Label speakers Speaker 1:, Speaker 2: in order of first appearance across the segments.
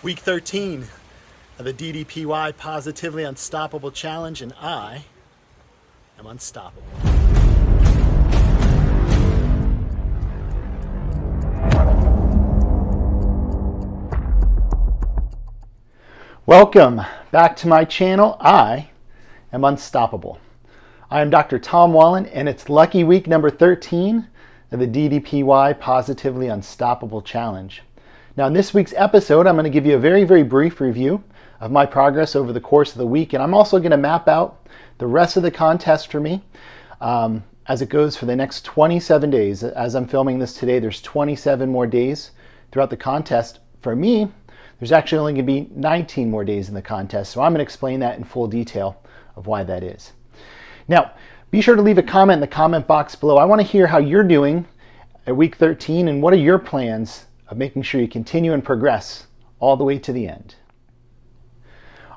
Speaker 1: Week 13 of the DDPY Positively Unstoppable Challenge, and I am unstoppable. Welcome back to my channel. I am unstoppable. I am Dr. Tom Wallen, and it's lucky week number 13 of the DDPY Positively Unstoppable Challenge. Now, in this week's episode, I'm going to give you a very brief review of my progress over the course of the week, and I'm also going to map out the rest of the contest for me as it goes for the next 27 days. As I'm filming this today, there's 27 more days throughout the contest. For me, there's actually only going to be 19 more days in the contest, so I'm going to explain that in full detail of why that is. Now, be sure to leave a comment in the comment box below. I want to hear how you're doing at week 13 and what are your plans of making sure you continue and progress all the way to the end.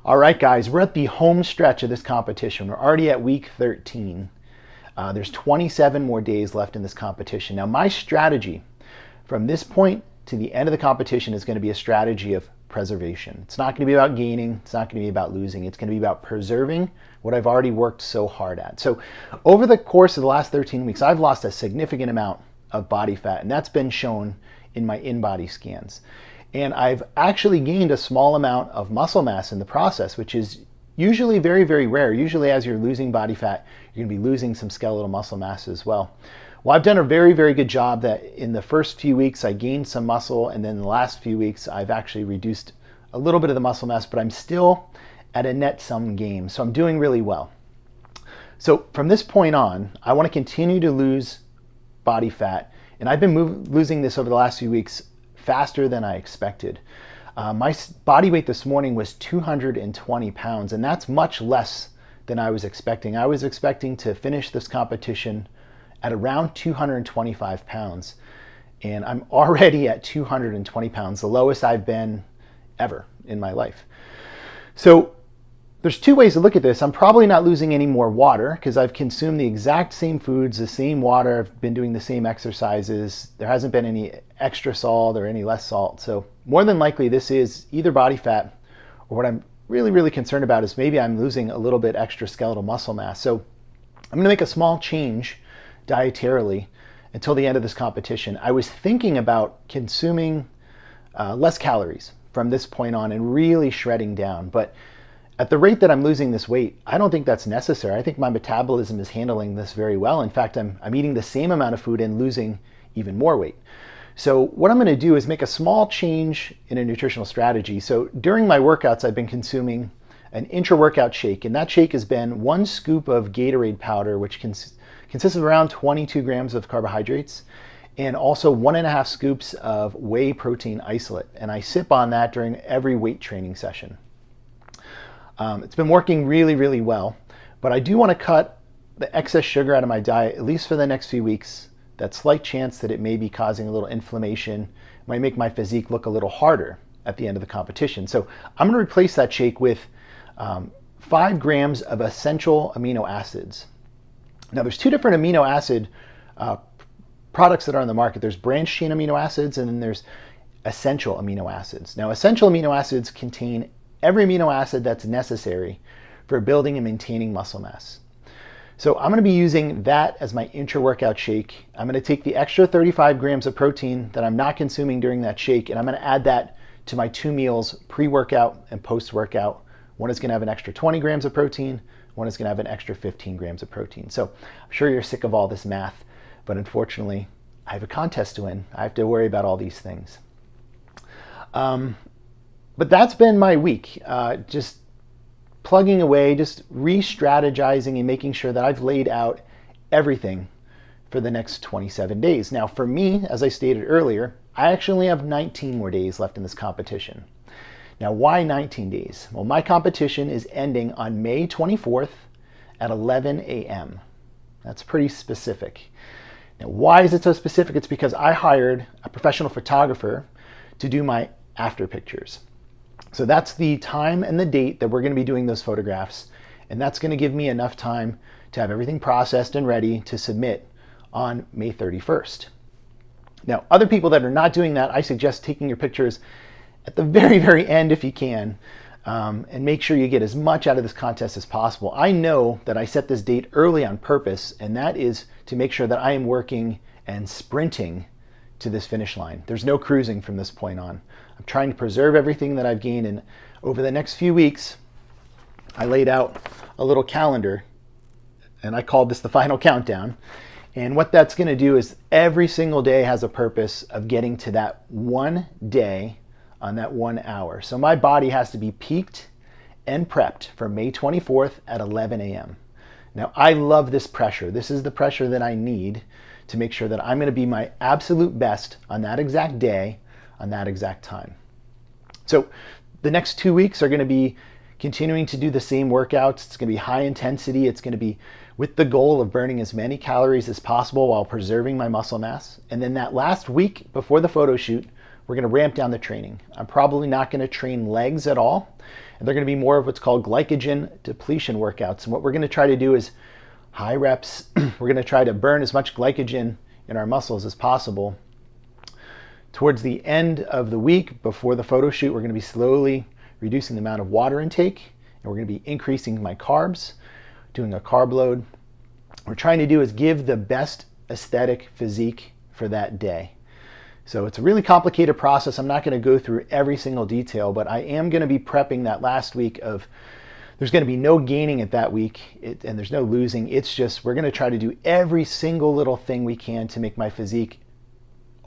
Speaker 1: All right, guys, we're at the home stretch of this competition. We're already at week 13. There's 27 more days left in this competition. Now, my strategy from this point to the end of the competition is going to be a strategy of preservation. It's not going to be about gaining. It's not going to be about losing. It's going to be about preserving what I've already worked so hard at. So over the course of the last 13 weeks, I've lost a significant amount of body fat, and that's been shown in my in-body scans. And I've actually gained a small amount of muscle mass in the process, which is usually very rare. Usually as you're losing body fat, you're going to be losing some skeletal muscle mass as well. Well, I've done a very good job that in the first few weeks I gained some muscle, and then in the last few weeks I've actually reduced a little bit of the muscle mass, but I'm still at a net sum game. So I'm doing really well. So from this point on, I want to continue to lose body fat. And I've been losing this over the last few weeks faster than I expected. My body weight this morning was 220 pounds, and that's much less than I was expecting. I was expecting to finish this competition at around 225 pounds, and I'm already at 220 pounds, the lowest I've been ever in my life. So there's two ways to look at this. I'm probably not losing any more water because I've consumed the exact same foods, the same water. I've been doing the same exercises. There hasn't been any extra salt or any less salt. So more than likely this is either body fat, or what I'm really concerned about is maybe I'm losing a little bit extra skeletal muscle mass. So I'm going to make a small change dietarily until the end of this competition. I was thinking about consuming less calories from this point on and really shredding down, but at the rate that I'm losing this weight, I don't think that's necessary. I think my metabolism is handling this very well. In fact, I'm eating the same amount of food and losing even more weight. So what I'm going to do is make a small change in a nutritional strategy. So during my workouts, I've been consuming an intra-workout shake, and that shake has been 1 scoop of Gatorade powder, which consists of around 22 grams of carbohydrates, and also 1.5 scoops of whey protein isolate. And I sip on that during every weight training session. It's been working really well, but I do want to cut the excess sugar out of my diet, at least for the next few weeks. That slight chance that it may be causing a little inflammation might make my physique look a little harder at the end of the competition. So I'm going to replace that shake with 5 grams of essential amino acids. Now there's 2 different amino acid products that are on the market. There's branched chain amino acids, and then there's essential amino acids. Now essential amino acids contain every amino acid that's necessary for building and maintaining muscle mass. So I'm going to be using that as my intra-workout shake. I'm going to take the extra 35 grams of protein that I'm not consuming during that shake, and I'm going to add that to my 2 meals, pre-workout and post-workout. One is going to have an extra 20 grams of protein. One is going to have an extra 15 grams of protein. So I'm sure you're sick of all this math, but unfortunately, I have a contest to win. I have to worry about all these things. But that's been my week, just plugging away, just re-strategizing and making sure that I've laid out everything for the next 27 days. Now for me, as I stated earlier, I actually have 19 more days left in this competition. Now why 19 days? Well, my competition is ending on May 24th at 11 a.m. That's pretty specific. Now why is it so specific? It's because I hired a professional photographer to do my after pictures. So that's the time and the date that we're going to be doing those photographs, and that's going to give me enough time to have everything processed and ready to submit on May 31st. Now, other people that are not doing that, I suggest taking your pictures at the very, very end if you can, and make sure you get as much out of this contest as possible. I know that I set this date early on purpose, and that is to make sure that I am working and sprinting to this finish line. There's no cruising from this point on. I'm trying to preserve everything that I've gained, and over the next few weeks, I laid out a little calendar, and I called this the final countdown. And what that's going to do is every single day has a purpose of getting to that one day on that 1 hour. So my body has to be peaked and prepped for May 24th at 11 a.m. Now, I love this pressure. This is the pressure that I need to make sure that I'm going to be my absolute best on that exact day, on that exact time. So the next 2 weeks are going to be continuing to do the same workouts. It's going to be high intensity. It's going to be with the goal of burning as many calories as possible while preserving my muscle mass. And then that last week before the photo shoot, we're going to ramp down the training. I'm probably not going to train legs at all. And they're going to be more of what's called glycogen depletion workouts. And what we're going to try to do is high reps. We're going to try to burn as much glycogen in our muscles as possible. Towards the end of the week before the photo shoot, we're going to be slowly reducing the amount of water intake, and we're going to be increasing my carbs, doing a carb load. What we're trying to do is give the best aesthetic physique for that day. So it's a really complicated process. I'm not going to go through every single detail, but I am going to be prepping that last week of, there's going to be no gaining at that week, and there's no losing. It's just, we're going to try to do every single little thing we can to make my physique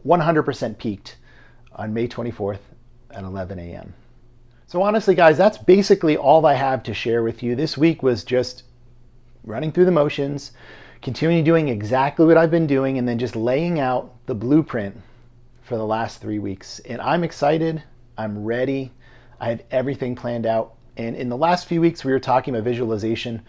Speaker 1: 100% peaked on May 24th at 11 a.m. So honestly, guys, that's basically all I have to share with you. This week was just running through the motions, continuing doing exactly what I've been doing, and then just laying out the blueprint for the last 3 weeks. And I'm excited. I'm ready. I have everything planned out. And in the last few weeks, we were talking about visualization.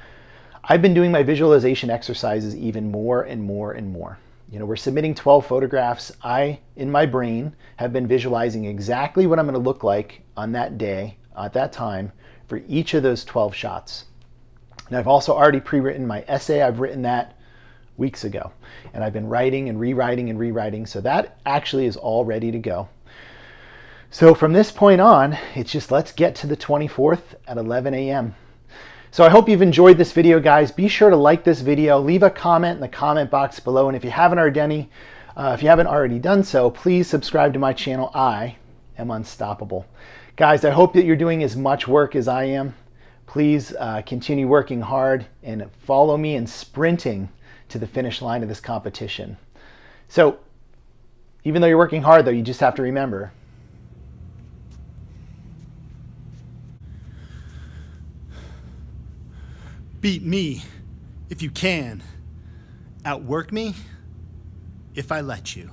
Speaker 1: I've been doing my visualization exercises even more and more and more. You know, we're submitting 12 photographs. I, in my brain, have been visualizing exactly what I'm going to look like on that day, at that time, for each of those 12 shots. And I've also already pre-written my essay. I've written that weeks ago. And I've been writing and rewriting and rewriting. So that actually is all ready to go. So from this point on, it's just let's get to the 24th at 11 a.m. So I hope you've enjoyed this video, guys. Be sure to like this video, leave a comment in the comment box below, and if you haven't already done so, please subscribe to my channel. I am Unstoppable. Guys, I hope that you're doing as much work as I am. Please continue working hard and follow me in sprinting to the finish line of this competition. So even though you're working hard, though, you just have to remember, beat me if you can. Outwork me if I let you.